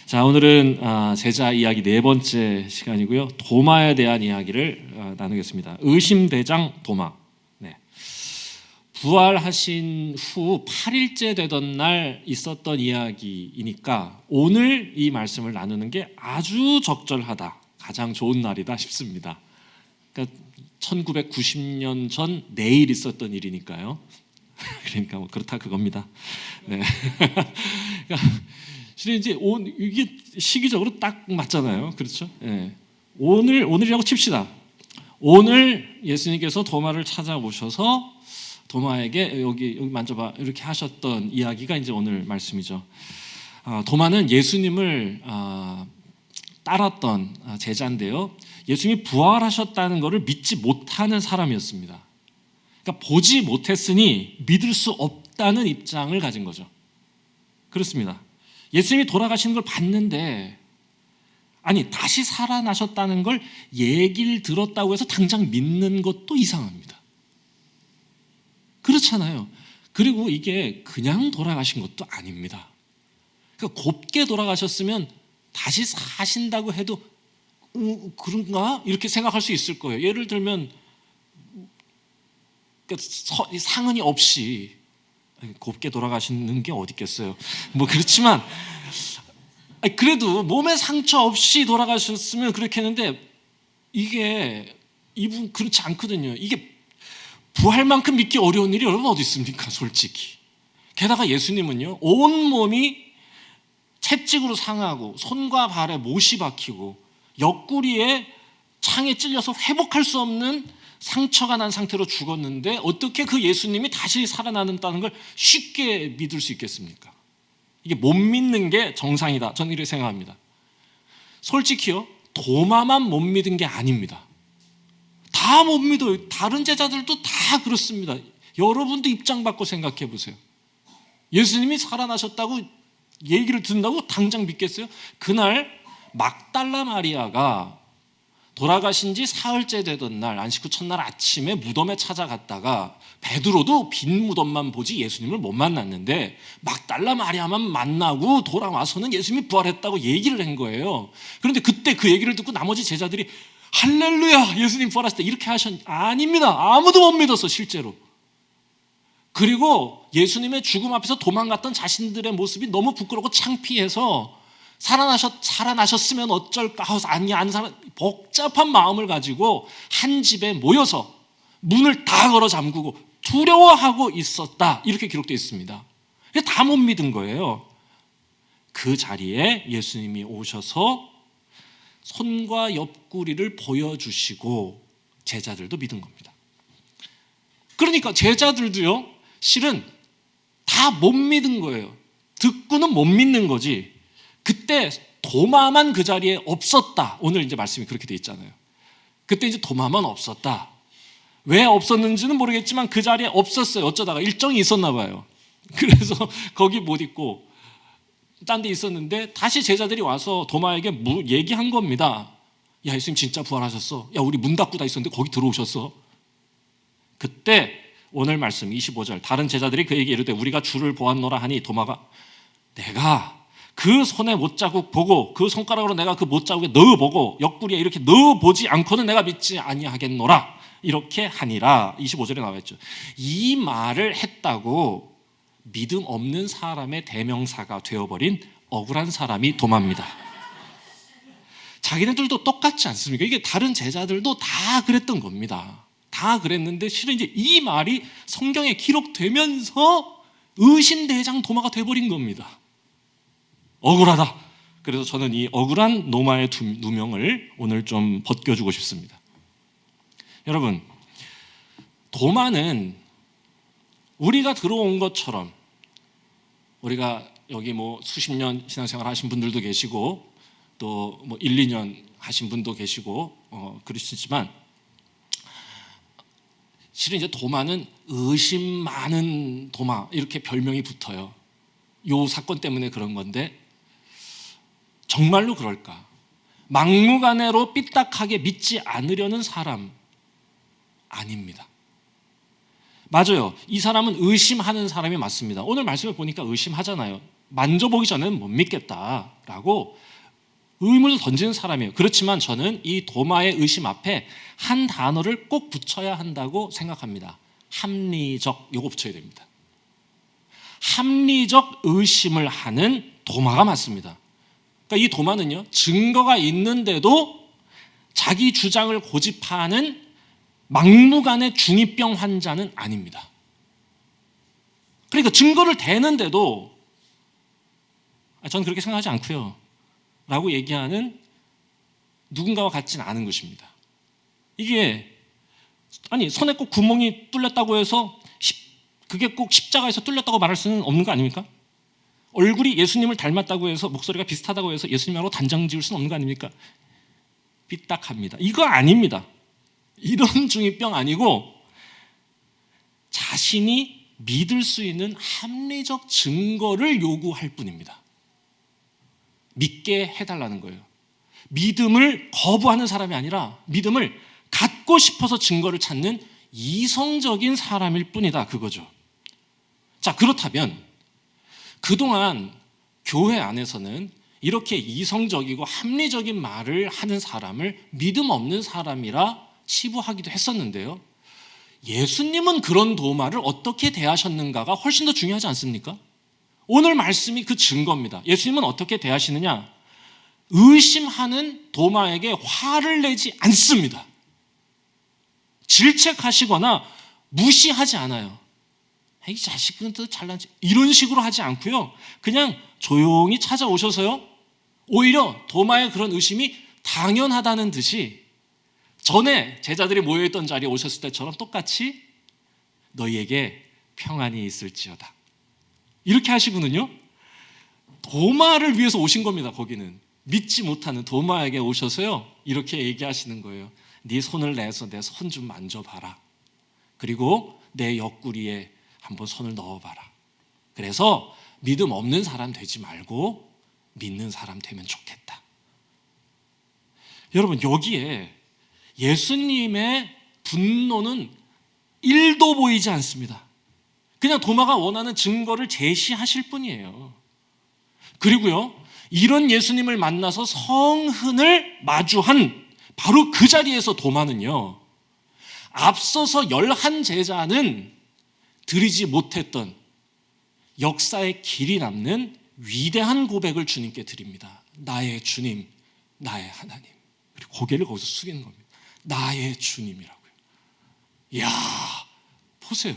자, 오늘은 제자 이야기 네 번째 시간이고요. 도마에 대한 이야기를 나누겠습니다. 의심대장 도마. 네. 부활하신 후 8일째 되던 날 있었던 이야기이니까 오늘 이 말씀을 나누는 게 아주 적절하다, 가장 좋은 날이다 싶습니다. 그러니까 1990년 전 내일 있었던 일이니까요. 그러니까 뭐 그렇다 그겁니다. 네. 그러니까 실은 이제 이게 시기적으로 딱 맞잖아요. 그렇죠? 네. 오늘이라고 칩시다. 오늘 예수님께서 도마를 찾아오셔서 도마에게 여기 만져봐 이렇게 하셨던 이야기가 이제 오늘 말씀이죠. 도마는 예수님을 따랐던 제자인데요. 예수님이 부활하셨다는 것을 믿지 못하는 사람이었습니다. 그러니까 보지 못했으니 믿을 수 없다는 입장을 가진 거죠. 그렇습니다. 예수님이 돌아가시는 걸 봤는데, 아니 다시 살아나셨다는 걸 얘기를 들었다고 해서 당장 믿는 것도 이상합니다. 그렇잖아요. 그리고 이게 그냥 돌아가신 것도 아닙니다. 그러니까 곱게 돌아가셨으면 다시 사신다고 해도 그런가? 이렇게 생각할 수 있을 거예요. 예를 들면 상흔이 없이 곱게 돌아가시는 게 어디 있겠어요. 뭐 그렇지만 그래도 몸에 상처 없이 돌아가셨으면 그렇게 했는데 이게 이분 그렇지 않거든요. 이게 부활만큼 믿기 어려운 일이 여러분 어디 있습니까? 솔직히. 게다가 예수님은요, 온몸이 채찍으로 상하고 손과 발에 못이 박히고 옆구리에 창에 찔려서 회복할 수 없는 상처가 난 상태로 죽었는데 어떻게 그 예수님이 다시 살아나는다는 걸 쉽게 믿을 수 있겠습니까? 이게 못 믿는 게 정상이다. 저는 이렇게 생각합니다. 솔직히요, 도마만 못 믿은 게 아닙니다. 다 못 믿어요. 다른 제자들도 다 그렇습니다. 여러분도 입장 바꿔 생각해 보세요. 예수님이 살아나셨다고 얘기를 듣는다고 당장 믿겠어요? 그날 막달라 마리아가 돌아가신 지 사흘째 되던 날, 안식 후 첫날 아침에 무덤에 찾아갔다가 베드로도 빈 무덤만 보지 예수님을 못 만났는데 막달라 마리아만 만나고 돌아와서는 예수님이 부활했다고 얘기를 한 거예요. 그런데 그때 그 얘기를 듣고 나머지 제자들이 할렐루야, 예수님 부활하셨다 이렇게 아닙니다. 아무도 못 믿었어, 실제로. 그리고 예수님의 죽음 앞에서 도망갔던 자신들의 모습이 너무 부끄럽고 창피해서 살아나셨으면 어쩔까 하고서 복잡한 마음을 가지고 한 집에 모여서 문을 다 걸어 잠그고 두려워하고 있었다, 이렇게 기록되어 있습니다. 다 못 믿은 거예요. 그 자리에 예수님이 오셔서 손과 옆구리를 보여주시고 제자들도 믿은 겁니다. 그러니까 제자들도요, 실은 다 못 믿은 거예요. 듣고는 못 믿는 거지. 그때 도마만 그 자리에 없었다. 오늘 이제 말씀이 그렇게 돼 있잖아요. 그때 이제 도마만 없었다. 왜 없었는지는 모르겠지만 그 자리에 없었어요. 어쩌다가 일정이 있었나 봐요. 그래서 거기 못 있고 딴 데 있었는데 다시 제자들이 와서 도마에게 얘기한 겁니다. 야, 예수님 진짜 부활하셨어. 야, 우리 문 닫고 다 있었는데 거기 들어오셨어. 그때 오늘 말씀 25절, 다른 제자들이 그에게 이르되 우리가 주를 보았노라 하니 도마가 내가 그 손에 못자국 보고 그 손가락으로 내가 그 못자국에 넣어보고 옆구리에 이렇게 넣어보지 않고는 내가 믿지 아니하겠노라 이렇게 하니라. 25절에 나와 있죠. 이 말을 했다고 믿음 없는 사람의 대명사가 되어버린 억울한 사람이 도마입니다. 자기네들도 똑같지 않습니까? 이게 다른 제자들도 다 그랬던 겁니다. 다 그랬는데 실은 이제 이 말이 성경에 기록되면서 의심대장 도마가 되어버린 겁니다. 억울하다. 그래서 저는 이 억울한 노마의 누명을 오늘 좀 벗겨주고 싶습니다. 여러분, 도마는 우리가 들어온 것처럼, 우리가 여기 뭐 수십 년 신앙생활 하신 분들도 계시고 또 뭐 1, 2년 하신 분도 계시고 그러시지만 실은 이제 도마는 의심 많은 도마 이렇게 별명이 붙어요. 요 사건 때문에 그런 건데 정말로 그럴까? 막무가내로 삐딱하게 믿지 않으려는 사람 아닙니다. 맞아요. 이 사람은 의심하는 사람이 맞습니다. 오늘 말씀을 보니까 의심하잖아요. 만져보기 전에는 못 믿겠다라고 의문을 던지는 사람이에요. 그렇지만 저는 이 도마의 의심 앞에 한 단어를 꼭 붙여야 한다고 생각합니다. 합리적, 요거 붙여야 됩니다. 합리적 의심을 하는 도마가 맞습니다. 그러니까 이 도마는요, 증거가 있는데도 자기 주장을 고집하는 막무가내 중2병 환자는 아닙니다. 그러니까 증거를 대는데도 저는 그렇게 생각하지 않고요 라고 얘기하는 누군가와 같지는 않은 것입니다. 이게 손에 꼭 구멍이 뚫렸다고 해서 그게 꼭 십자가에서 뚫렸다고 말할 수는 없는 거 아닙니까? 얼굴이 예수님을 닮았다고 해서 목소리가 비슷하다고 해서 예수님하고 단정 지을 수는 없는 거 아닙니까? 삐딱합니다. 이거 아닙니다. 이런 중2병 아니고 자신이 믿을 수 있는 합리적 증거를 요구할 뿐입니다. 믿게 해달라는 거예요. 믿음을 거부하는 사람이 아니라 믿음을 갖고 싶어서 증거를 찾는 이성적인 사람일 뿐이다, 그거죠. 자, 그렇다면 그동안 교회 안에서는 이렇게 이성적이고 합리적인 말을 하는 사람을 믿음 없는 사람이라 치부하기도 했었는데요, 예수님은 그런 도마를 어떻게 대하셨는가가 훨씬 더 중요하지 않습니까? 오늘 말씀이 그 증거입니다. 예수님은 어떻게 대하시느냐? 의심하는 도마에게 화를 내지 않습니다. 질책하시거나 무시하지 않아요. 이 자식은 또 잘난지 이런 식으로 하지 않고요, 그냥 조용히 찾아오셔서요, 오히려 도마의 그런 의심이 당연하다는 듯이 전에 제자들이 모여있던 자리에 오셨을 때처럼 똑같이 너희에게 평안이 있을지어다 이렇게 하시거든요. 도마를 위해서 오신 겁니다. 거기는 믿지 못하는 도마에게 오셔서요, 이렇게 얘기하시는 거예요. 네 손을 내서 내 손 좀 만져봐라. 그리고 내 옆구리에 한번 손을 넣어봐라. 그래서 믿음 없는 사람 되지 말고 믿는 사람 되면 좋겠다. 여러분, 여기에 예수님의 분노는 1도 보이지 않습니다. 그냥 도마가 원하는 증거를 제시하실 뿐이에요. 그리고요, 이런 예수님을 만나서 성흔을 마주한 바로 그 자리에서 도마는요, 앞서서 11제자는 드리지 못했던 역사의 길이 남는 위대한 고백을 주님께 드립니다. 나의 주님, 나의 하나님. 그리고 고개를 거기서 숙이는 겁니다. 나의 주님이라고요. 이야, 보세요.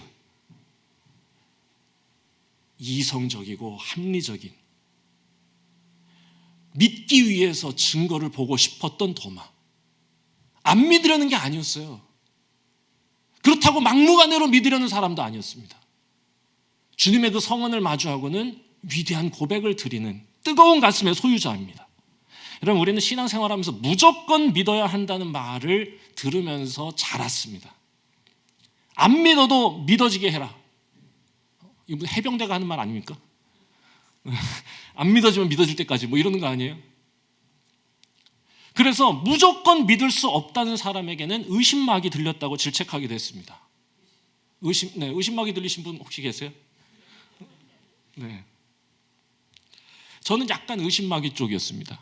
이성적이고 합리적인, 믿기 위해서 증거를 보고 싶었던 도마. 안 믿으려는 게 아니었어요. 그렇다고 막무가내로 믿으려는 사람도 아니었습니다. 주님의 그 성언을 마주하고는 위대한 고백을 드리는 뜨거운 가슴의 소유자입니다. 여러분, 우리는 신앙생활하면서 무조건 믿어야 한다는 말을 들으면서 자랐습니다. 안 믿어도 믿어지게 해라. 이거 해병대가 하는 말 아닙니까? 안 믿어지면 믿어질 때까지 뭐 이러는 거 아니에요? 그래서 무조건 믿을 수 없다는 사람에게는 의심막이 들렸다고 질책하기도 했습니다. 의심막이 들리신 분 혹시 계세요? 네. 저는 약간 의심막이 쪽이었습니다.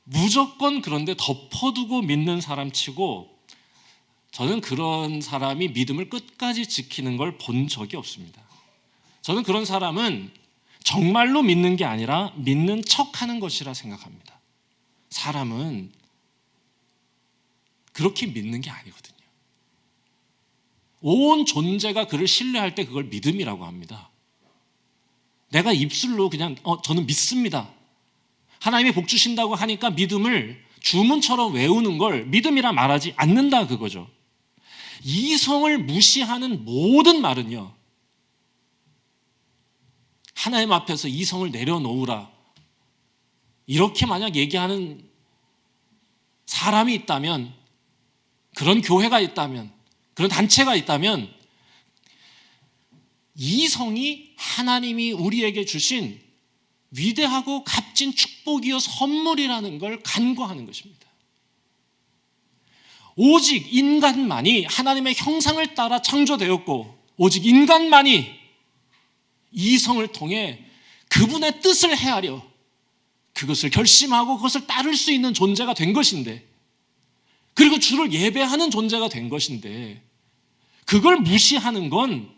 무조건 그런데 덮어두고 믿는 사람 치고 저는 그런 사람이 믿음을 끝까지 지키는 걸 본 적이 없습니다. 저는 그런 사람은 정말로 믿는 게 아니라 믿는 척하는 것이라 생각합니다. 사람은 그렇게 믿는 게 아니거든요. 온 존재가 그를 신뢰할 때 그걸 믿음이라고 합니다. 내가 입술로 그냥 저는 믿습니다, 하나님이 복 주신다고 하니까 믿음을 주문처럼 외우는 걸 믿음이라 말하지 않는다, 그거죠. 이성을 무시하는 모든 말은요, 하나님 앞에서 이성을 내려놓으라 이렇게 만약 얘기하는 사람이 있다면, 그런 교회가 있다면, 그런 단체가 있다면, 이성이 하나님이 우리에게 주신 위대하고 값진 축복이요 선물이라는 걸 간과하는 것입니다. 오직 인간만이 하나님의 형상을 따라 창조되었고, 오직 인간만이 이성을 통해 그분의 뜻을 헤아려 그것을 결심하고 그것을 따를 수 있는 존재가 된 것인데, 그리고 주를 예배하는 존재가 된 것인데, 그걸 무시하는 건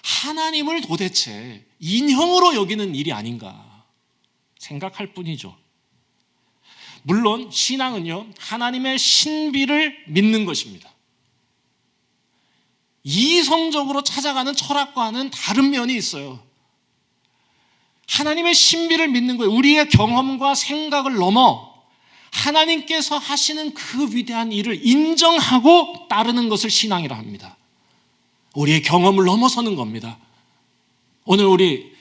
하나님을 도대체 인형으로 여기는 일이 아닌가 생각할 뿐이죠. 물론 신앙은요, 하나님의 신비를 믿는 것입니다. 이성적으로 찾아가는 철학과는 다른 면이 있어요. 하나님의 신비를 믿는 거예요. 우리의 경험과 생각을 넘어 하나님께서 하시는 그 위대한 일을 인정하고 따르는 것을 신앙이라 합니다. 우리의 경험을 넘어서는 겁니다. 오늘 우리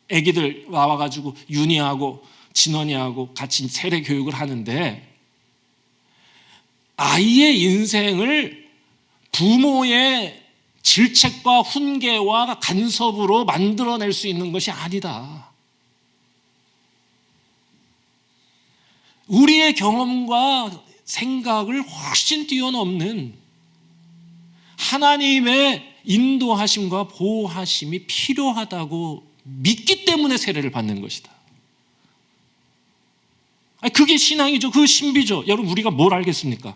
애기들 와가지고 윤희하고 진원이하고 같이 세례 교육을 하는데, 아이의 인생을 부모의 질책과 훈계와 간섭으로 만들어낼 수 있는 것이 아니다. 우리의 경험과 생각을 훨씬 뛰어넘는 하나님의 인도하심과 보호하심이 필요하다고 믿기 때문에 세례를 받는 것이다. 그게 신앙이죠. 그 신비죠. 여러분, 우리가 뭘 알겠습니까?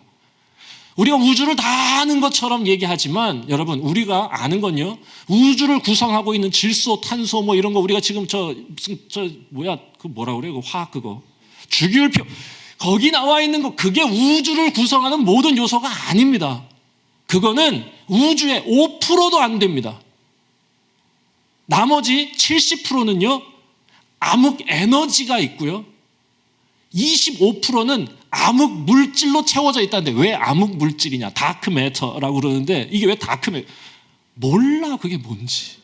우리가 우주를 다 아는 것처럼 얘기하지만, 여러분, 우리가 아는 건요, 우주를 구성하고 있는 질소, 탄소 뭐 이런 거, 우리가 지금 뭐라 그래요? 그 화학 그거. 주기율표. 거기 나와 있는 거, 그게 우주를 구성하는 모든 요소가 아닙니다. 그거는 우주의 5%도 안 됩니다. 나머지 70%는요, 암흑 에너지가 있고요, 25%는 암흑 물질로 채워져 있다는데, 왜 암흑 물질이냐? 다크 매터라고 그러는데, 이게 왜 다크 매터? 몰라, 그게 뭔지.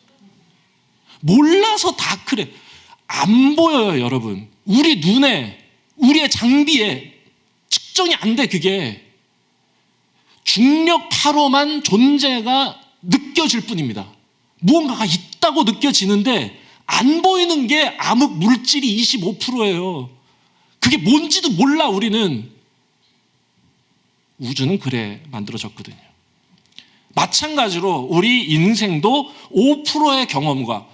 몰라서 다크래. 안 보여요, 여러분. 우리 눈에, 우리의 장비에 측정이 안 돼, 그게. 중력파로만 존재가 느껴질 뿐입니다. 무언가가 있다고 느껴지는데 안 보이는 게 암흑 물질이 25%예요. 그게 뭔지도 몰라, 우리는. 우주는 그래 만들어졌거든요. 마찬가지로 우리 인생도 5%의 경험과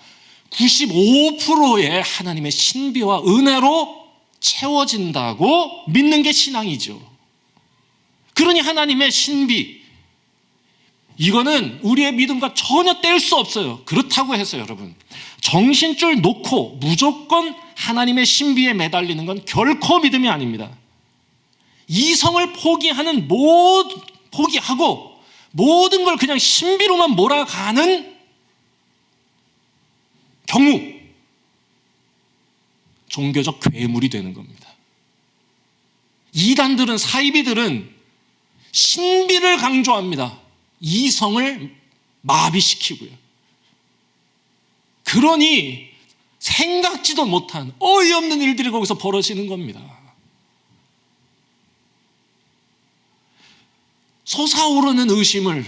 95%의 하나님의 신비와 은혜로 채워진다고 믿는 게 신앙이죠. 그러니 하나님의 신비, 이거는 우리의 믿음과 전혀 뗄 수 없어요. 그렇다고 해서 여러분, 정신줄 놓고 무조건 하나님의 신비에 매달리는 건 결코 믿음이 아닙니다. 이성을 포기하고 모든 걸 그냥 신비로만 몰아가는 경우, 종교적 괴물이 되는 겁니다. 이단들은, 사이비들은 신비를 강조합니다. 이성을 마비시키고요. 그러니 생각지도 못한 어이없는 일들이 거기서 벌어지는 겁니다. 솟아오르는 의심을,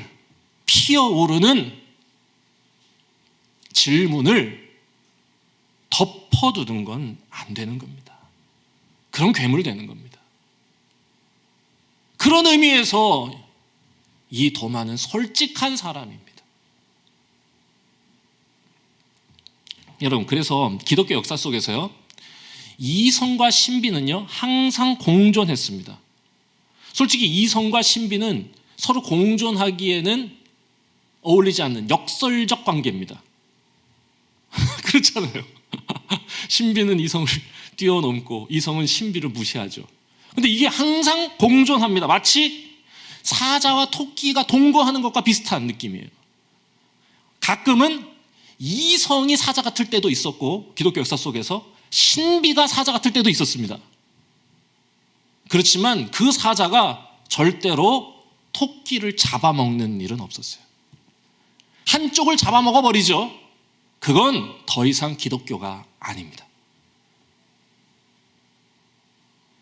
피어오르는 질문을 덮어두는 건 안 되는 겁니다. 그런 괴물 되는 겁니다. 그런 의미에서 이 도마는 솔직한 사람입니다. 여러분, 그래서 기독교 역사 속에서요, 이성과 신비는요 항상 공존했습니다. 솔직히 이성과 신비는 서로 공존하기에는 어울리지 않는 역설적 관계입니다. 그렇잖아요. 신비는 이성을 뛰어넘고 이성은 신비를 무시하죠. 근데 이게 항상 공존합니다. 마치 사자와 토끼가 동거하는 것과 비슷한 느낌이에요. 가끔은 이성이 사자 같을 때도 있었고, 기독교 역사 속에서 신비가 사자 같을 때도 있었습니다. 그렇지만 그 사자가 절대로 토끼를 잡아먹는 일은 없었어요. 한쪽을 잡아먹어버리죠. 그건 더 이상 기독교가 아닙니다.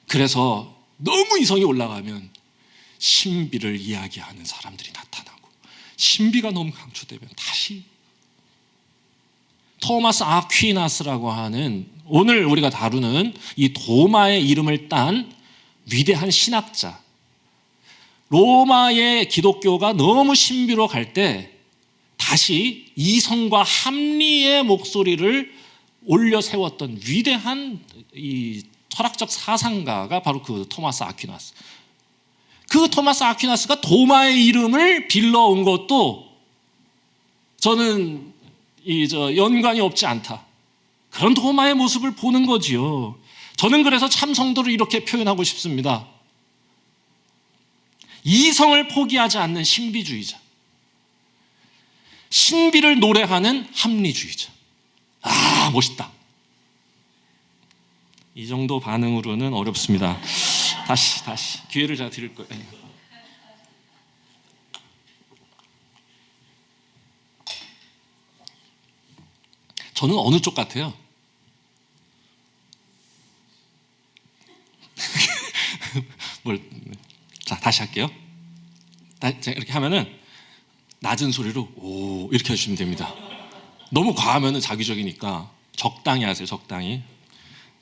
그래서 너무 이성이 올라가면 신비를 이야기하는 사람들이 나타나고, 신비가 너무 강조되면 다시 토마스 아퀴나스라고 하는, 오늘 우리가 다루는 이 도마의 이름을 딴 위대한 신학자, 로마의 기독교가 너무 신비로 갈 때 다시 이성과 합리의 목소리를 올려 세웠던 위대한 이 철학적 사상가가 바로 그 토마스 아퀴나스. 그 토마스 아퀴나스가 도마의 이름을 빌러온 것도 저는 연관이 없지 않다. 그런 도마의 모습을 보는 거지요. 저는 그래서 참 성도를 이렇게 표현하고 싶습니다. 이성을 포기하지 않는 신비주의자, 신비를 노래하는 합리주의자. 아, 멋있다. 이 정도 반응으로는 어렵습니다. 다시 기회를 제가 드릴 거예요. 저는 어느 쪽 같아요? 자, 다시 할게요. 이렇게 하면은 낮은 소리로 오 이렇게 해주시면 됩니다. 너무 과하면은 자기적이니까 적당히 하세요. 적당히.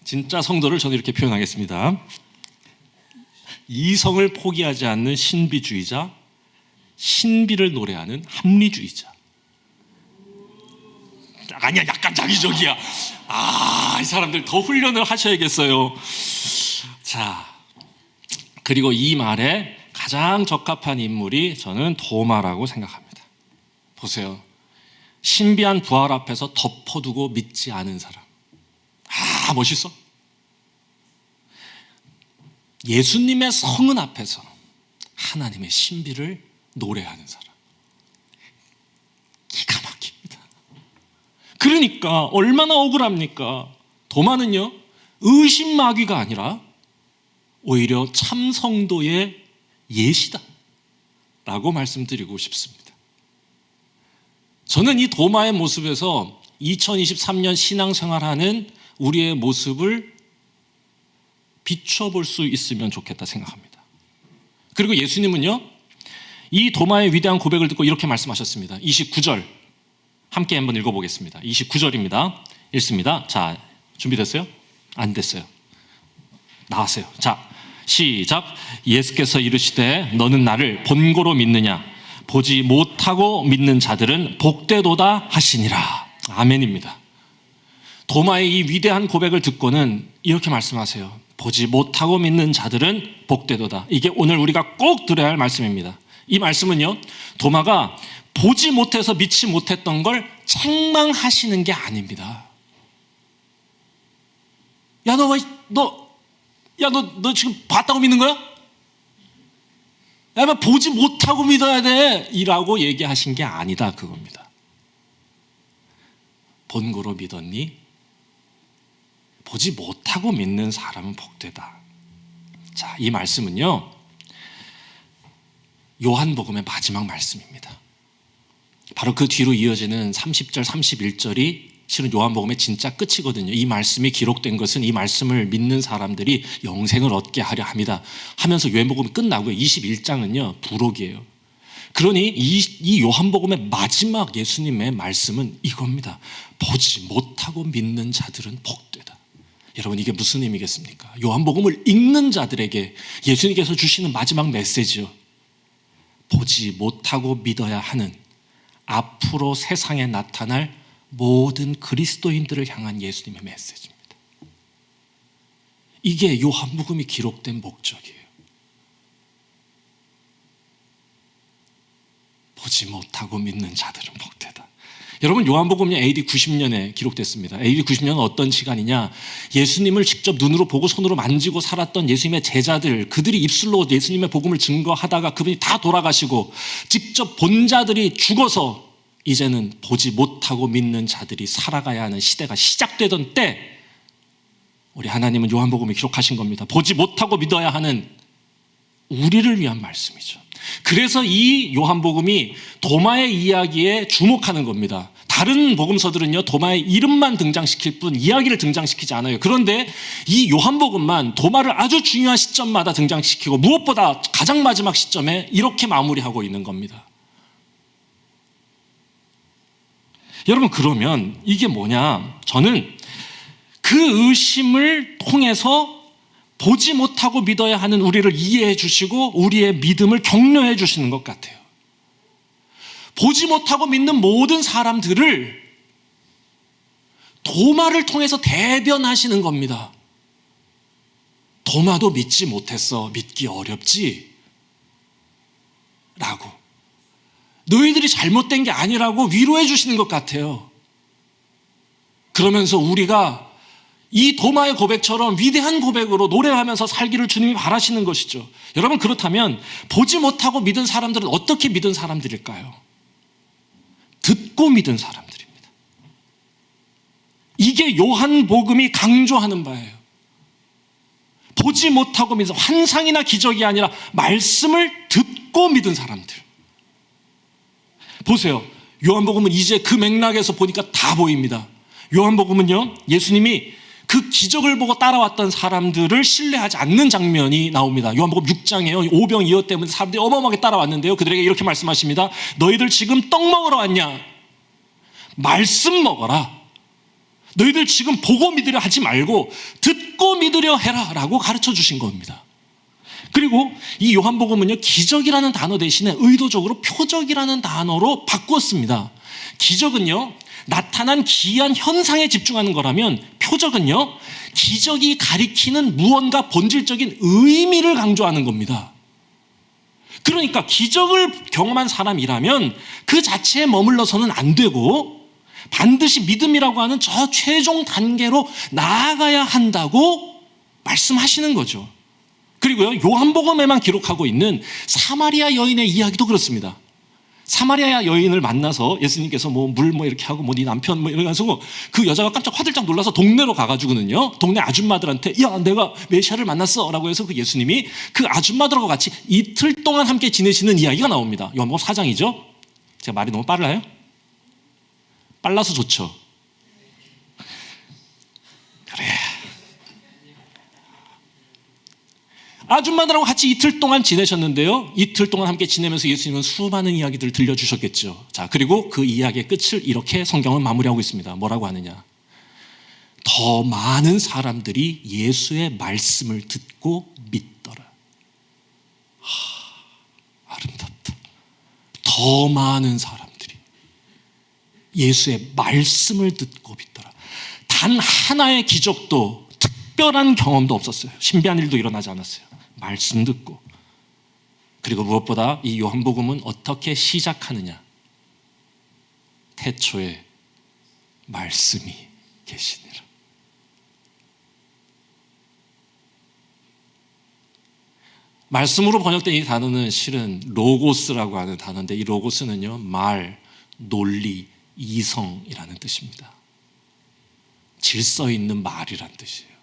진짜 성도를 저는 이렇게 표현하겠습니다. 이성을 포기하지 않는 신비주의자, 신비를 노래하는 합리주의자. 아니야, 약간 자기적이야. 이 사람들 더 훈련을 하셔야겠어요. 자, 그리고 이 말에 가장 적합한 인물이 저는 도마라고 생각합니다. 보세요. 신비한 부활 앞에서 덮어두고 믿지 않은 사람. 멋있어. 예수님의 성은 앞에서 하나님의 신비를 노래하는 사람. 기가 막힙니다. 그러니까 얼마나 억울합니까? 도마는요, 의심마귀가 아니라 오히려 참성도의 예시다 라고 말씀드리고 싶습니다. 저는 이 도마의 모습에서 2023년 신앙생활하는 우리의 모습을 비춰볼 수 있으면 좋겠다 생각합니다. 그리고 예수님은요, 이 도마의 위대한 고백을 듣고 이렇게 말씀하셨습니다. 29절 함께 한번 읽어보겠습니다. 29절입니다. 읽습니다. 자, 준비됐어요? 안 됐어요. 나왔어요. 자, 시작. 예수께서 이르시되 너는 나를 본고로 믿느냐? 보지 못하고 믿는 자들은 복되도다 하시니라. 아멘입니다. 도마의 이 위대한 고백을 듣고는 이렇게 말씀하세요. 보지 못하고 믿는 자들은 복되도다. 이게 오늘 우리가 꼭 들어야 할 말씀입니다. 이 말씀은요, 도마가 보지 못해서 믿지 못했던 걸 책망하시는 게 아닙니다. 야, 너 지금 봤다고 믿는 거야? 야, 보지 못하고 믿어야 돼. 이라고 얘기하신 게 아니다. 그겁니다. 본고로 믿었니? 보지 못하고 믿는 사람은 복되다. 자, 이 말씀은요, 요한복음의 마지막 말씀입니다. 바로 그 뒤로 이어지는 30절, 31절이 실은 요한복음의 진짜 끝이거든요. 이 말씀이 기록된 것은 이 말씀을 믿는 사람들이 영생을 얻게 하려 합니다 하면서 요한복음이 끝나고요. 21장은요 부록이에요. 그러니 이 요한복음의 마지막 예수님의 말씀은 이겁니다. 보지 못하고 믿는 자들은 복되다. 여러분, 이게 무슨 의미겠습니까? 요한복음을 읽는 자들에게 예수님께서 주시는 마지막 메시지요. 보지 못하고 믿어야 하는 앞으로 세상에 나타날 모든 그리스도인들을 향한 예수님의 메시지입니다. 이게 요한복음이 기록된 목적이에요. 보지 못하고 믿는 자들은 복되다. 여러분, 요한복음이 AD 90년에 기록됐습니다. AD 90년은 어떤 시간이냐? 예수님을 직접 눈으로 보고 손으로 만지고 살았던 예수님의 제자들, 그들이 입술로 예수님의 복음을 증거하다가 그분이 다 돌아가시고 직접 본 자들이 죽어서 이제는 보지 못하고 믿는 자들이 살아가야 하는 시대가 시작되던 때 우리 하나님은 요한복음을 기록하신 겁니다. 보지 못하고 믿어야 하는 우리를 위한 말씀이죠. 그래서 이 요한복음이 도마의 이야기에 주목하는 겁니다. 다른 복음서들은요, 도마의 이름만 등장시킬 뿐 이야기를 등장시키지 않아요. 그런데 이 요한복음만 도마를 아주 중요한 시점마다 등장시키고 무엇보다 가장 마지막 시점에 이렇게 마무리하고 있는 겁니다. 여러분, 그러면 이게 뭐냐? 저는 그 의심을 통해서 보지 못하고 믿어야 하는 우리를 이해해 주시고 우리의 믿음을 격려해 주시는 것 같아요. 보지 못하고 믿는 모든 사람들을 도마를 통해서 대변하시는 겁니다. 도마도 믿지 못했어. 믿기 어렵지? 라고. 너희들이 잘못된 게 아니라고 위로해 주시는 것 같아요. 그러면서 우리가 이 도마의 고백처럼 위대한 고백으로 노래하면서 살기를 주님이 바라시는 것이죠. 여러분, 그렇다면 보지 못하고 믿은 사람들은 어떻게 믿은 사람들일까요? 듣고 믿은 사람들입니다. 이게 요한복음이 강조하는 바예요. 보지 못하고 믿은, 환상이나 기적이 아니라 말씀을 듣고 믿은 사람들. 보세요. 요한복음은 이제 그 맥락에서 보니까 다 보입니다. 요한복음은요, 예수님이 그 기적을 보고 따라왔던 사람들을 신뢰하지 않는 장면이 나옵니다. 요한복음 6장에요. 오병이어 때문에 사람들이 어마어마하게 따라왔는데요, 그들에게 이렇게 말씀하십니다. 너희들 지금 떡 먹으러 왔냐? 말씀 먹어라. 너희들 지금 보고 믿으려 하지 말고 듣고 믿으려 해라 라고 가르쳐 주신 겁니다. 그리고 이 요한복음은요, 기적이라는 단어 대신에 의도적으로 표적이라는 단어로 바꾸었습니다. 기적은요, 나타난 기이한 현상에 집중하는 거라면, 표적은요, 기적이 가리키는 무언가 본질적인 의미를 강조하는 겁니다. 그러니까 기적을 경험한 사람이라면 그 자체에 머물러서는 안 되고 반드시 믿음이라고 하는 저 최종 단계로 나아가야 한다고 말씀하시는 거죠. 그리고요, 요한복음에만 기록하고 있는 사마리아 여인의 이야기도 그렇습니다. 사마리아 여인을 만나서 예수님께서 물 이렇게 하고 네 남편 이래가지고 그 여자가 깜짝 화들짝 놀라서 동네로 가가지고는요, 동네 아줌마들한테 야, 내가 메시아를 만났어 라고 해서 그 예수님이 그 아줌마들하고 같이 이틀 동안 함께 지내시는 이야기가 나옵니다. 요한복음 4장이죠. 제가 말이 너무 빨라요? 빨라서 좋죠. 그래. 아줌마들하고 같이 이틀 동안 지내셨는데요, 이틀 동안 함께 지내면서 예수님은 수많은 이야기들을 들려주셨겠죠. 자, 그리고 그 이야기의 끝을 이렇게 성경은 마무리하고 있습니다. 뭐라고 하느냐? 더 많은 사람들이 예수의 말씀을 듣고 믿더라. 아름답다. 더 많은 사람들이 예수의 말씀을 듣고 믿더라. 단 하나의 기적도, 특별한 경험도 없었어요. 신비한 일도 일어나지 않았어요. 말씀 듣고. 그리고 무엇보다 이 요한복음은 어떻게 시작하느냐? 태초에 말씀이 계시니라. 말씀으로 번역된 이 단어는 실은 로고스라고 하는 단어인데, 이 로고스는요, 말, 논리, 이성이라는 뜻입니다. 질서 있는 말이라는 뜻이에요.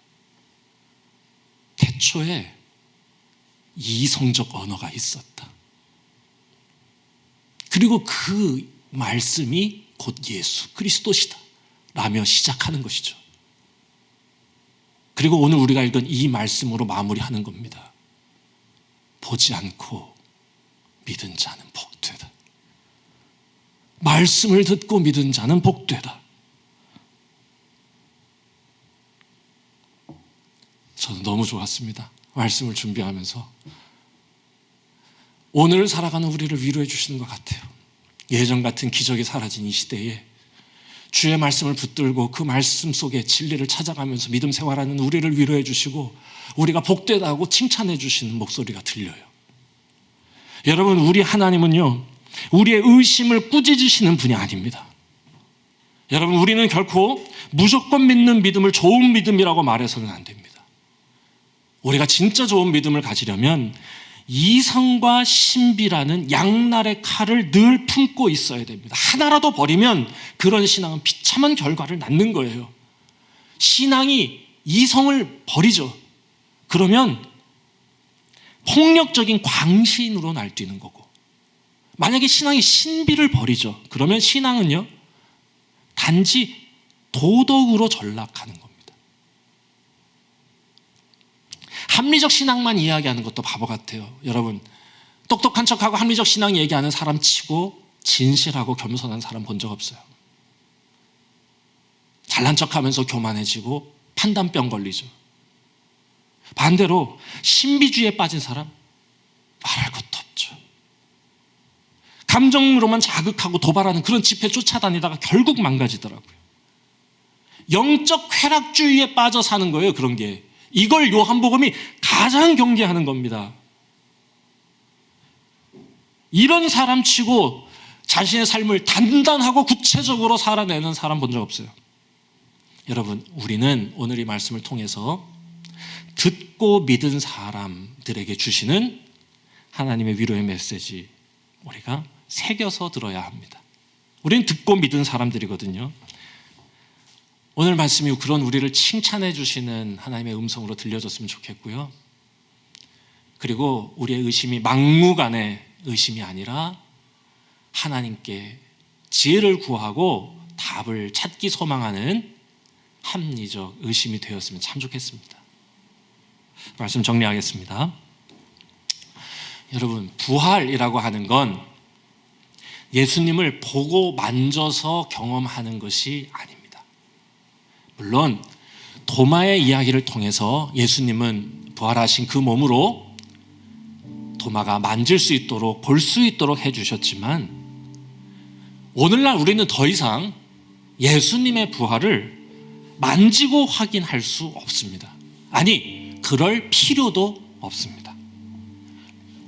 태초에 이성적 언어가 있었다. 그리고 그 말씀이 곧 예수 그리스도시다 라며 시작하는 것이죠. 그리고 오늘 우리가 읽은 이 말씀으로 마무리하는 겁니다. 보지 않고 믿은 자는 복되다. 말씀을 듣고 믿은 자는 복되다. 저는 너무 좋았습니다. 말씀을 준비하면서 오늘을 살아가는 우리를 위로해 주시는 것 같아요. 예전 같은 기적이 사라진 이 시대에 주의 말씀을 붙들고 그 말씀 속에 진리를 찾아가면서 믿음 생활하는 우리를 위로해 주시고 우리가 복되다고 칭찬해 주시는 목소리가 들려요. 여러분, 우리 하나님은요, 우리의 의심을 꾸짖으시는 분이 아닙니다. 여러분, 우리는 결코 무조건 믿는 믿음을 좋은 믿음이라고 말해서는 안 됩니다. 우리가 진짜 좋은 믿음을 가지려면 이성과 신비라는 양날의 칼을 늘 품고 있어야 됩니다. 하나라도 버리면 그런 신앙은 비참한 결과를 낳는 거예요. 신앙이 이성을 버리죠. 그러면 폭력적인 광신으로 날뛰는 거고, 만약에 신앙이 신비를 버리죠. 그러면 신앙은요, 단지 도덕으로 전락하는 겁니다. 합리적 신앙만 이야기하는 것도 바보 같아요. 여러분, 똑똑한 척하고 합리적 신앙 얘기하는 사람 치고 진실하고 겸손한 사람 본 적 없어요. 잘난 척하면서 교만해지고 판단병 걸리죠. 반대로 신비주의에 빠진 사람 말할 것도 없죠. 감정으로만 자극하고 도발하는 그런 집회 쫓아다니다가 결국 망가지더라고요. 영적 쾌락주의에 빠져 사는 거예요. 그런 게. 이걸 요한복음이 가장 경계하는 겁니다. 이런 사람 치고 자신의 삶을 단단하고 구체적으로 살아내는 사람 본 적 없어요. 여러분, 우리는 오늘 이 말씀을 통해서 듣고 믿은 사람들에게 주시는 하나님의 위로의 메시지, 우리가 새겨서 들어야 합니다. 우리는 듣고 믿은 사람들이거든요. 오늘 말씀이 그런 우리를 칭찬해 주시는 하나님의 음성으로 들려줬으면 좋겠고요. 그리고 우리의 의심이 막무가내 의심이 아니라 하나님께 지혜를 구하고 답을 찾기 소망하는 합리적 의심이 되었으면 참 좋겠습니다. 말씀 정리하겠습니다. 여러분, 부활이라고 하는 건 예수님을 보고 만져서 경험하는 것이 아닙니다. 물론 도마의 이야기를 통해서 예수님은 부활하신 그 몸으로 도마가 만질 수 있도록 볼 수 있도록 해주셨지만, 오늘날 우리는 더 이상 예수님의 부활을 만지고 확인할 수 없습니다. 아니, 그럴 필요도 없습니다.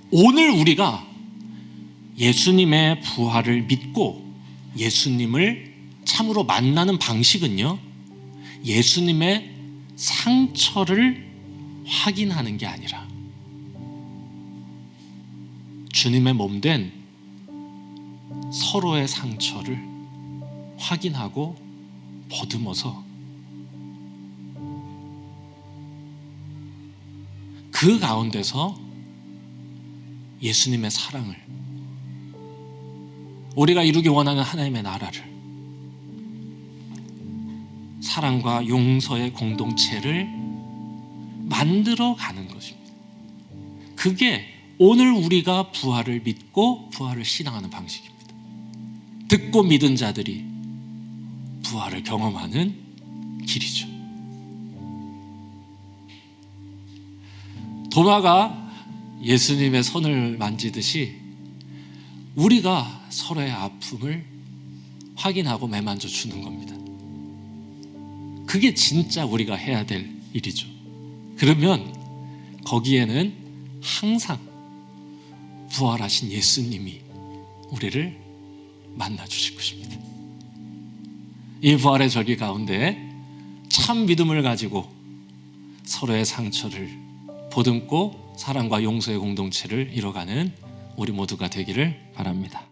오늘 우리가 예수님의 부활을 믿고 예수님을 참으로 만나는 방식은요, 예수님의 상처를 확인하는 게 아니라 주님의 몸된 서로의 상처를 확인하고 보듬어서 그 가운데서 예수님의 사랑을, 우리가 이루기 원하는 하나님의 나라를, 사랑과 용서의 공동체를 만들어 가는 것입니다. 그게 오늘 우리가 부활을 믿고 부활을 신앙하는 방식입니다. 듣고 믿은 자들이 부활을 경험하는 길이죠. 도마가 예수님의 손을 만지듯이 우리가 서로의 아픔을 확인하고 매만져 주는 겁니다. 그게 진짜 우리가 해야 될 일이죠. 그러면 거기에는 항상 부활하신 예수님이 우리를 만나 주실 것입니다. 이 부활의 절기 가운데 참 믿음을 가지고 서로의 상처를 보듬고 사랑과 용서의 공동체를 이뤄가는 우리 모두가 되기를 바랍니다.